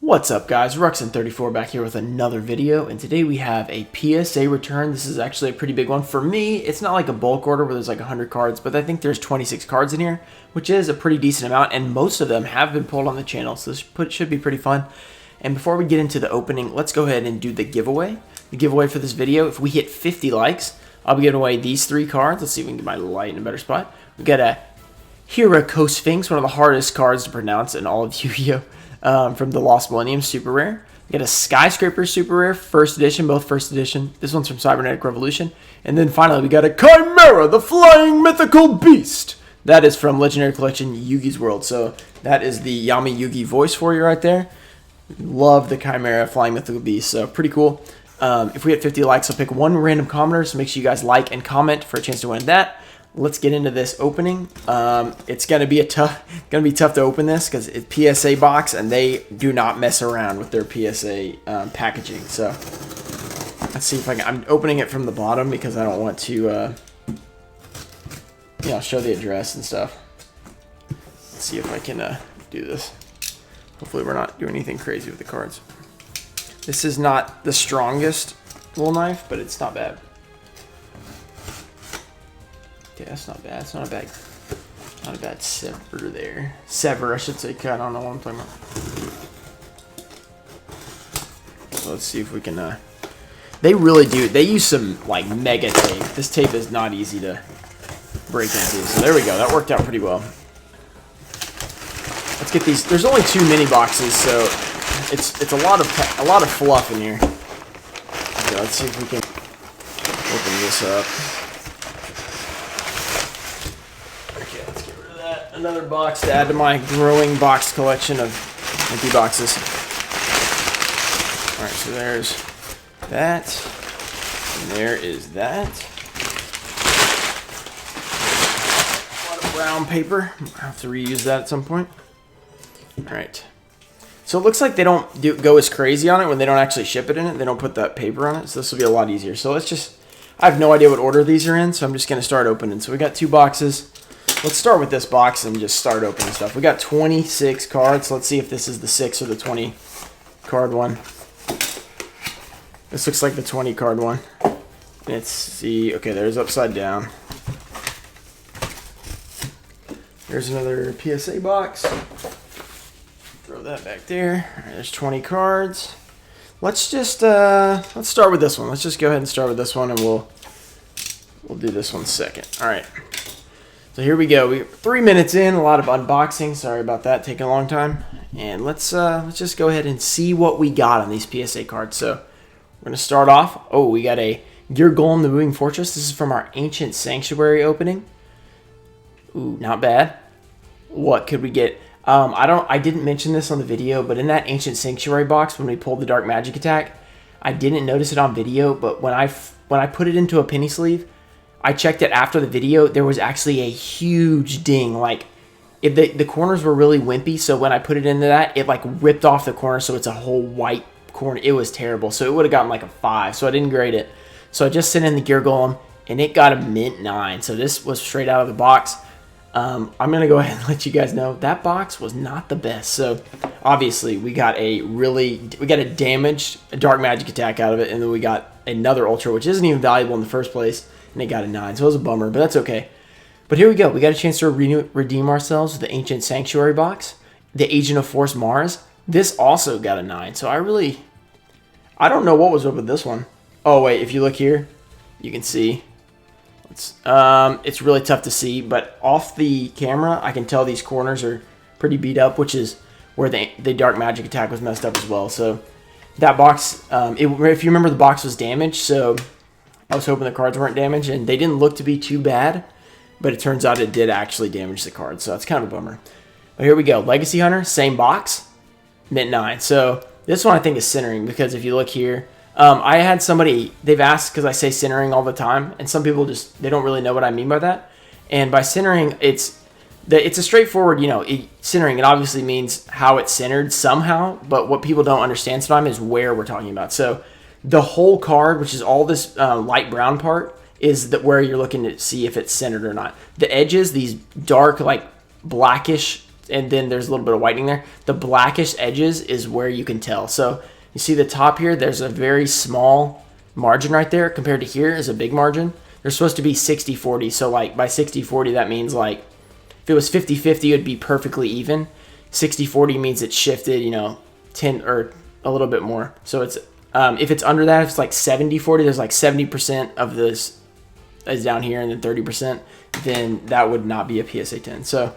What's up guys, Ruxin34 back here with another video, and today we have a PSA return. This is actually a pretty big one. For me, it's not like a bulk order where there's like 100 cards, but I think there's 26 cards in here, which is a pretty decent amount, and most of them have been pulled on the channel, so this should be pretty fun. And before we get into the opening, let's go ahead and do the giveaway. The giveaway for this video, if we hit 50 likes, I'll be giving away these 3 cards. Let's see if we can get my light in a better spot. We got a Hirako Sphinx, one of the hardest cards to pronounce in all of Yu-Gi-Oh! From the Lost Millennium, super rare. We got a Skyscraper, super rare, first edition, both first edition. This one's from Cybernetic Revolution. And then finally, we got a Chimera, the Flying Mythical Beast. That is from Legendary Collection Yugi's World. So that is the Yami Yugi voice for you right there. Love the Chimera, Flying Mythical Beast. So pretty cool. If we hit 50 likes, I'll pick one random commenter. So make sure you guys like and comment for a chance to win that. Let's get into this opening. It's gonna be tough to open this because it's PSA box, and they do not mess around with their PSA packaging. So let's see if I can. I'm opening it from the bottom because I don't want to, show the address and stuff. Let's see if I can do this. Hopefully, we're not doing anything crazy with the cards. This is not the strongest little knife, but it's not bad. Yeah, that's not bad. It's not a bad sever there. Sever, I should say. Cut. I don't know what I'm talking about. So let's see if we can. They really do. They use some like mega tape. This tape is not easy to break into. So there we go. That worked out pretty well. Let's get these. There's only 2 mini boxes, so it's a lot of fluff in here. Okay, let's see if we can open this up. Another box to add to my growing box collection of empty boxes. Alright, so there's that. And there is that. A lot of brown paper. I'll have to reuse that at some point. Alright. So it looks like they don't go as crazy on it when they don't actually ship it in it. They don't put that paper on it. So this will be a lot easier. So let's just... I have no idea what order these are in, so I'm just going to start opening. So we got 2 boxes. Let's start with this box and just start opening stuff. We got 26 cards. Let's see if this is the 6 or the 20 card one. This looks like the 20 card one. Let's see. Okay, there's upside down. There's another PSA box. Throw that back there. All right, there's 20 cards. Let's just let's start with this one. Let's just go ahead and start with this one, and we'll do this one second. All right. So here we go. We're 3 minutes in, a lot of unboxing. Sorry about that, taking a long time. And let's just go ahead and see what we got on these PSA cards. So we're gonna start off. Oh, we got a Gear Golem, the Moving Fortress. This is from our Ancient Sanctuary opening. Ooh, not bad. What could we get? I didn't mention this on the video, but in that Ancient Sanctuary box, when we pulled the Dark Magic Attack, I didn't notice it on video, but when I put it into a penny sleeve, I checked it after the video. There was actually a huge ding. Like, the corners were really wimpy, so when I put it into that, it like ripped off the corner, so it's a whole white corner. It was terrible. So it would have gotten like a 5, so I didn't grade it. So I just sent in the Gear Golem, and it got a mint 9. So this was straight out of the box. I'm going to go ahead and let you guys know that box was not the best. So obviously we got a damaged Dark Magic Attack out of it, and then we got another Ultra, which isn't even valuable in the first place. And it got a 9, so it was a bummer, but that's okay. But here we go. We got a chance to redeem ourselves with the Ancient Sanctuary box. The Agent of Force Mars. This also got a 9, so I don't know what was up with this one. Oh, wait, if you look here, you can see. It's really tough to see, but off the camera, I can tell these corners are pretty beat up, which is where the Dark Magic Attack was messed up as well. So that box, if you remember, the box was damaged, so... I was hoping the cards weren't damaged, and they didn't look to be too bad, but it turns out it did actually damage the cards, so that's kind of a bummer. But here we go. Legacy Hunter, same box, mint 9. So this one I think is centering, because if you look here, I had somebody, they've asked, because I say centering all the time, and some people they don't really know what I mean by that. And by centering, it's a straightforward, centering. It obviously means how it's centered somehow, but what people don't understand sometimes is where we're talking about. So the whole card, which is all this light brown part, is where you're looking to see if it's centered or not. The edges, these dark, like blackish and then there's a little bit of whitening there. The blackish edges is where you can tell. So you see the top here, there's a very small margin right there compared to here is a big margin. They're supposed to be 60-40. So like by 60-40, that means like if it was 50-50, it would be perfectly even. 60-40 means it's shifted, you know, 10 or a little bit more. So it's if it's under that, if it's like 70-40, there's like 70% of this is down here and then 30%, then that would not be a PSA 10. So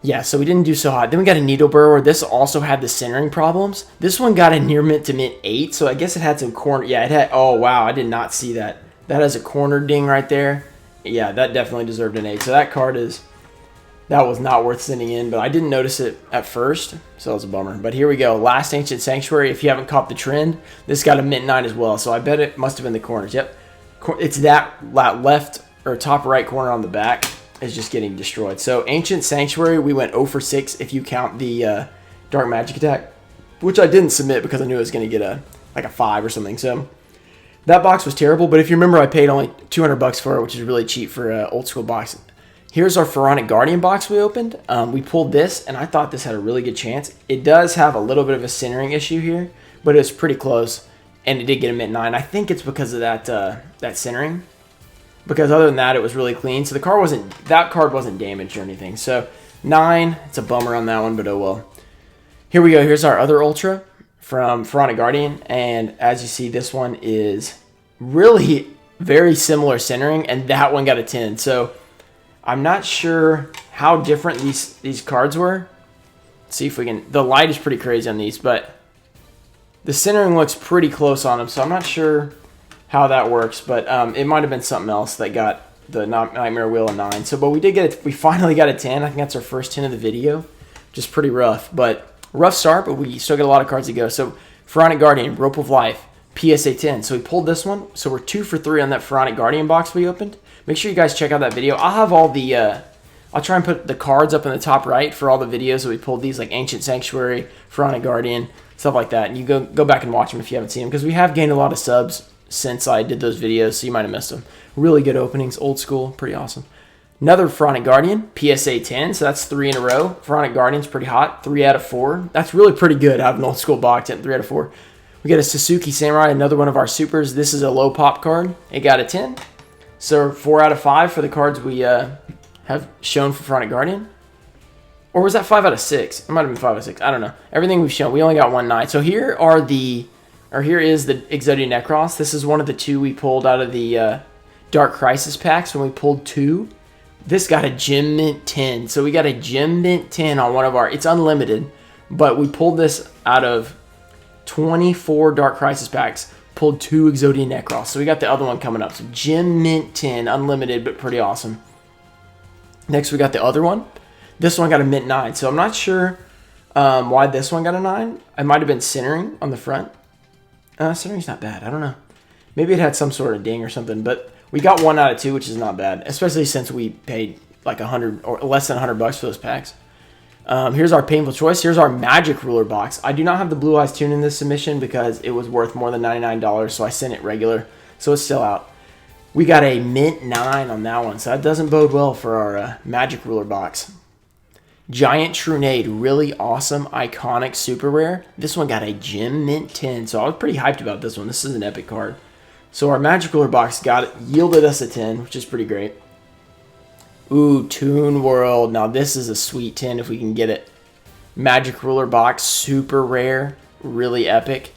yeah, so we didn't do so hot. Then we got a needle burrower. This also had the centering problems. This one got a near mint to mint 8, so I guess it had some corner. Yeah, it had, oh wow, I did not see that. That has a corner ding right there. Yeah, that definitely deserved an 8. So that card that was not worth sending in, but I didn't notice it at first, so that was a bummer. But here we go, last Ancient Sanctuary. If you haven't caught the trend, this got a mint 9 as well, so I bet it must have been the corners. Yep, it's that left or top right corner on the back is just getting destroyed. So Ancient Sanctuary, we went 0 for 6 if you count the Dark Magic Attack, which I didn't submit because I knew it was going to get a 5 or something. So that box was terrible, but if you remember, I paid only $200 for it, which is really cheap for an old school box. Here's our Pharaonic Guardian box we opened. We pulled this, and I thought this had a really good chance. It does have a little bit of a centering issue here, but it's pretty close, and it did get a mint 9. I think it's because of that centering. Because other than that, it was really clean. So that card wasn't damaged or anything. So 9, it's a bummer on that one, but oh well. Here we go. Here's our other Ultra from Pharaonic Guardian. And as you see, this one is really very similar centering, and that one got a 10. So I'm not sure how different these cards were. Let's see if we can. The light is pretty crazy on these, but the centering looks pretty close on them. So I'm not sure how that works, but it might have been something else that got the Nightmare Wheel a 9. So, but we did get it. We finally got a 10. I think that's our first 10 of the video. Just pretty rough, but rough start. But we still got a lot of cards to go. So, Pharaonic Guardian, Rope of Life, PSA 10. So we pulled this one. So we're 2 for 3 on that Pharaonic Guardian box we opened. Make sure you guys check out that video. I'll have all the. I'll try and put the cards up in the top right for all the videos that we pulled. These like Ancient Sanctuary, Pharaonic Guardian, stuff like that. And you go back and watch them if you haven't seen them, because we have gained a lot of subs since I did those videos, so you might have missed them. Really good openings, old school, pretty awesome. Another Pharaonic Guardian, PSA 10, so that's 3 in a row. Pharaonic Guardian's pretty hot, 3 out of 4. That's really pretty good out of an old school box, 3 out of 4. We got a Suzuki Samurai, another one of our supers. This is a low pop card. It got a 10. So 4 out of 5 for the cards we have shown for Pharaonic Guardian. Or was that 5 out of 6? It might have been 5 out of 6. I don't know. Everything we've shown, we only got 1 9. So here is the Exodia Necros. This is one of the 2 we pulled out of the Dark Crisis packs when we pulled 2. This got a Gem Mint 10. So we got a Gem Mint 10 on one of our... It's unlimited, but we pulled this out of 24 Dark Crisis packs. Pulled 2 Exodia Necros. So we got the other one coming up. So Gem Mint 10, unlimited, but pretty awesome. Next, we got the other one. This one got a Mint 9. So I'm not sure why this one got a 9. It might have been centering on the front. Centering's not bad. I don't know. Maybe it had some sort of ding or something, but we got 1 out of 2, which is not bad, especially since we paid like 100 or less than $100 for those packs. Here's our painful choice. Here's our Magic Ruler box. I do not have the Blue Eyes Tune in this submission because it was worth more than $99, so I sent it regular, so it's still out. We got a Mint 9 on that one, so that doesn't bode well for our Magic Ruler box. Giant Trunade, really awesome, iconic, super rare. This one got a Gem Mint 10, so I was pretty hyped about this one. This is an epic card. So our Magic Ruler box yielded us a 10, which is pretty great. Ooh, Toon World. Now this is a sweet 10 if we can get it. Magic Ruler box, super rare, really epic.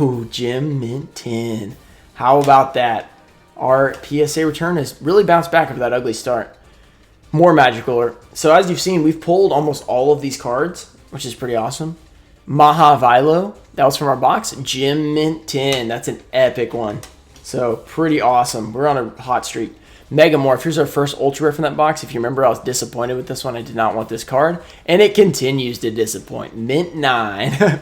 Ooh, Gem Mint 10. How about that? Our PSA return has really bounced back after that ugly start. More Magic Ruler. So as you've seen, we've pulled almost all of these cards, which is pretty awesome. Maha Vilo, that was from our box. Gem Mint 10, that's an epic one. So pretty awesome. We're on a hot streak. Megamorph, here's our first Ultra Rare from that box. If you remember, I was disappointed with this one. I did not want this card. And it continues to disappoint. Mint 9.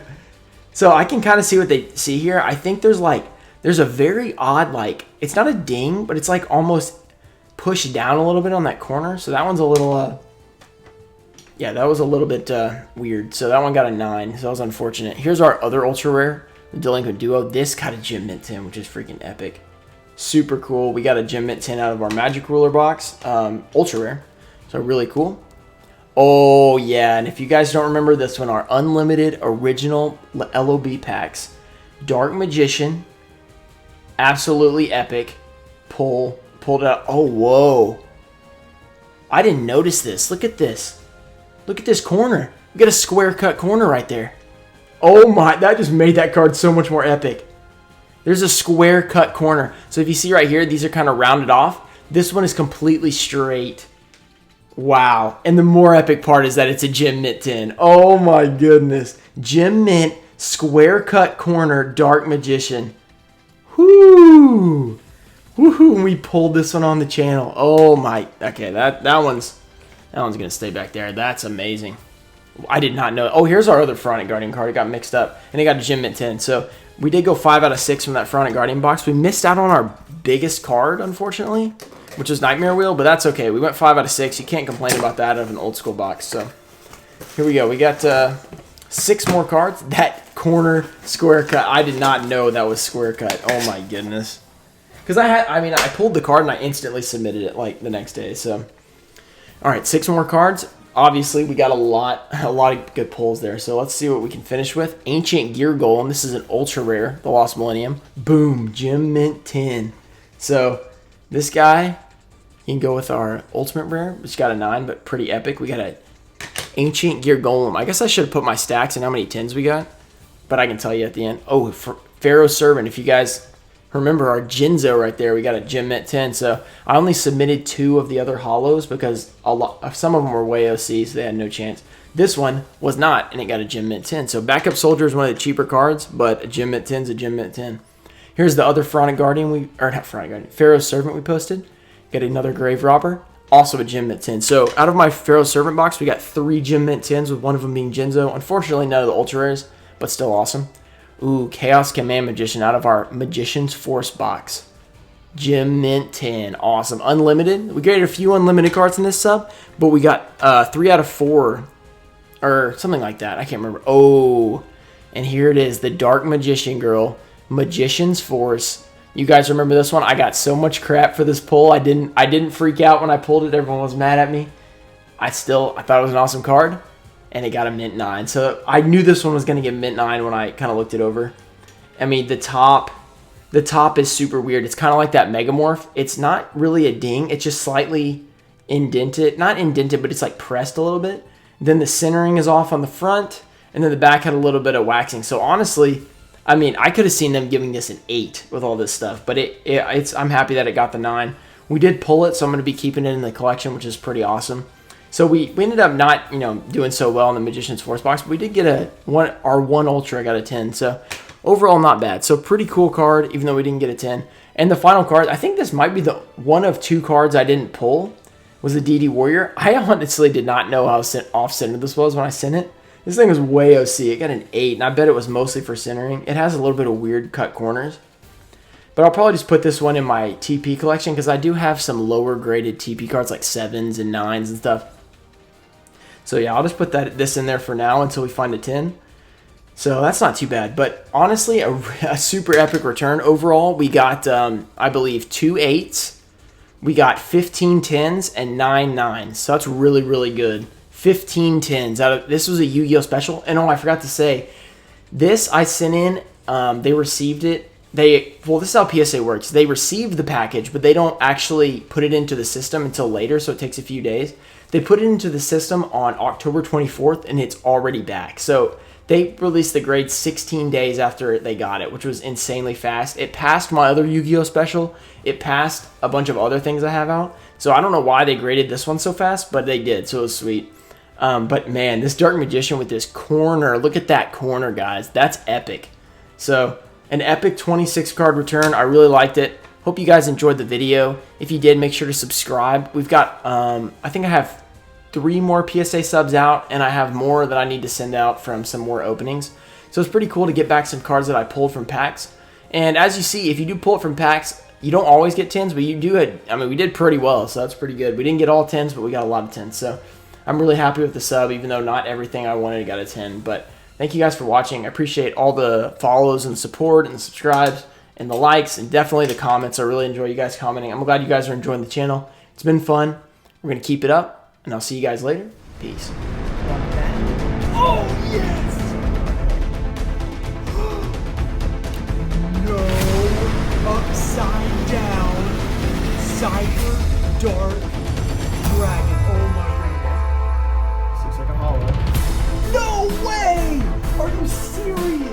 So I can kind of see what they see here. I think there's a very odd, it's not a ding, but it's like almost pushed down a little bit on that corner. So that one's a little, yeah, that was a little bit weird. So that one got a 9. So that was unfortunate. Here's our other Ultra Rare, the Delinquent Duo. This got a Gem Mint 10, which is freaking epic. Super cool. We got a Gem Mint 10 out of our Magic Ruler box. Ultra Rare. So really cool. Oh, yeah. And if you guys don't remember this one, our unlimited original LOB packs. Dark Magician. Absolutely epic. Pulled it out. Oh, whoa. I didn't notice this. Look at this. Look at this corner. We got a square cut corner right there. Oh my, that just made that card so much more epic. There's a square cut corner. So if you see right here, these are kind of rounded off. This one is completely straight. Wow. And the more epic part is that it's a Gem Mint 10. Oh my goodness. Gem Mint, square cut corner, Dark Magician. Whoo! Woohoo! We pulled this one on the channel. Oh my. Okay, that one's gonna stay back there. That's amazing. I did not know. Oh, here's our other Pharaonic Guardian card. It got mixed up, and it got a Gem Mint 10. So we did go 5 out of 6 from that Pharaonic Guardian box. We missed out on our biggest card, unfortunately, which is Nightmare Wheel, but that's okay. We went 5 out of 6. You can't complain about that out of an old school box. So here we go. We got 6 more cards. That corner square cut. I did not know that was square cut. Oh my goodness. Because I pulled the card and I instantly submitted it like the next day. So, all right, 6 more cards. Obviously, we got a lot of good pulls there. So let's see what we can finish with. Ancient Gear Golem. This is an ultra rare, the Lost Millennium. Boom, Gem Mint 10. So this guy, you can go with our ultimate rare, which got a 9, but pretty epic. We got a Ancient Gear Golem. I guess I should have put my stacks and how many 10s we got, but I can tell you at the end. Oh, Pharaoh's Servant. If you guys remember our Jinzo right there, we got a Gem Mint 10. So I only submitted 2 of the other hollows because some of them were way OC, so they had no chance. This one was not, and it got a Gem Mint 10. So Backup Soldier is one of the cheaper cards, but a Gem Mint 10 is a Gem Mint 10. Here's the other Pharaonic Guardian Pharaoh's Servant we posted. Got another Grave Robber, also a Gem Mint 10. So out of my Pharaoh's Servant box, we got 3 Gem Mint 10s, with one of them being Jinzo. Unfortunately, none of the ultra rares, but still awesome. Ooh, Chaos Command Magician out of our Magician's Force box. Gem Mint 10. Awesome. Unlimited. We graded a few unlimited cards in this sub, but we got 3 out of 4. Or something like that. I can't remember. Oh, and here it is. The Dark Magician Girl. Magician's Force. You guys remember this one? I got so much crap for this pull. I didn't freak out when I pulled it. Everyone was mad at me. I thought it was an awesome card. And it got a Mint 9. So I knew this one was going to get Mint 9 when I kind of looked it over. I mean, the top is super weird. It's kind of like that Megamorph. It's not really a ding. It's just slightly indented. Not indented, but it's like pressed a little bit. Then the centering is off on the front. And then the back had a little bit of waxing. So honestly, I mean, I could have seen them giving this an 8 with all this stuff. But I'm happy that it got the 9. We did pull it, so I'm going to be keeping it in the collection, which is pretty awesome. So we ended up not, doing so well in the Magician's Force box, but we did get our 1 Ultra got a 10. So overall, not bad. So pretty cool card, even though we didn't get a 10. And the final card, I think this might be the one of 2 cards I didn't pull, was the DD Warrior. I honestly did not know how off-center this was when I sent it. This thing was way OC. It got an 8, and I bet it was mostly for centering. It has a little bit of weird cut corners. But I'll probably just put this one in my TP collection because I do have some lower graded TP cards like 7s and 9s and stuff. So yeah, I'll just put this in there for now until we find a 10. So that's not too bad. But honestly, a super epic return. Overall, we got, I believe, 2 8s. We got 15 10s and 9 9s. So that's really, really good. 15 10s. This was a Yu-Gi-Oh! Special. And I forgot to say, this I sent in, they received it. Well, this is how PSA works. They receive the package, but they don't actually put it into the system until later, so it takes a few days. They put it into the system on October 24th, and it's already back. So they released the grade 16 days after they got it, which was insanely fast. It passed my other Yu-Gi-Oh! Special. It passed a bunch of other things I have out. So I don't know why they graded this one so fast, but they did, so it was sweet. But man, this Dark Magician with this corner, look at that corner, guys. That's epic. So an epic 26 card return. I really liked it. Hope you guys enjoyed the video. If you did, make sure to subscribe. We've got, I think I have 3 more PSA subs out, and I have more that I need to send out from some more openings. So it's pretty cool to get back some cards that I pulled from packs. And as you see, if you do pull it from packs, you don't always get 10s, but you do it. I mean, we did pretty well, so that's pretty good. We didn't get all 10s, but we got a lot of 10s. So I'm really happy with the sub, even though not everything I wanted got a 10. But thank you guys for watching. I appreciate all the follows and the support and the subscribes and the likes and definitely the comments. I really enjoy you guys commenting. I'm glad you guys are enjoying the channel. It's been fun. We're going to keep it up, and I'll see you guys later. Peace. Oh, yes! No upside down Cyber Dark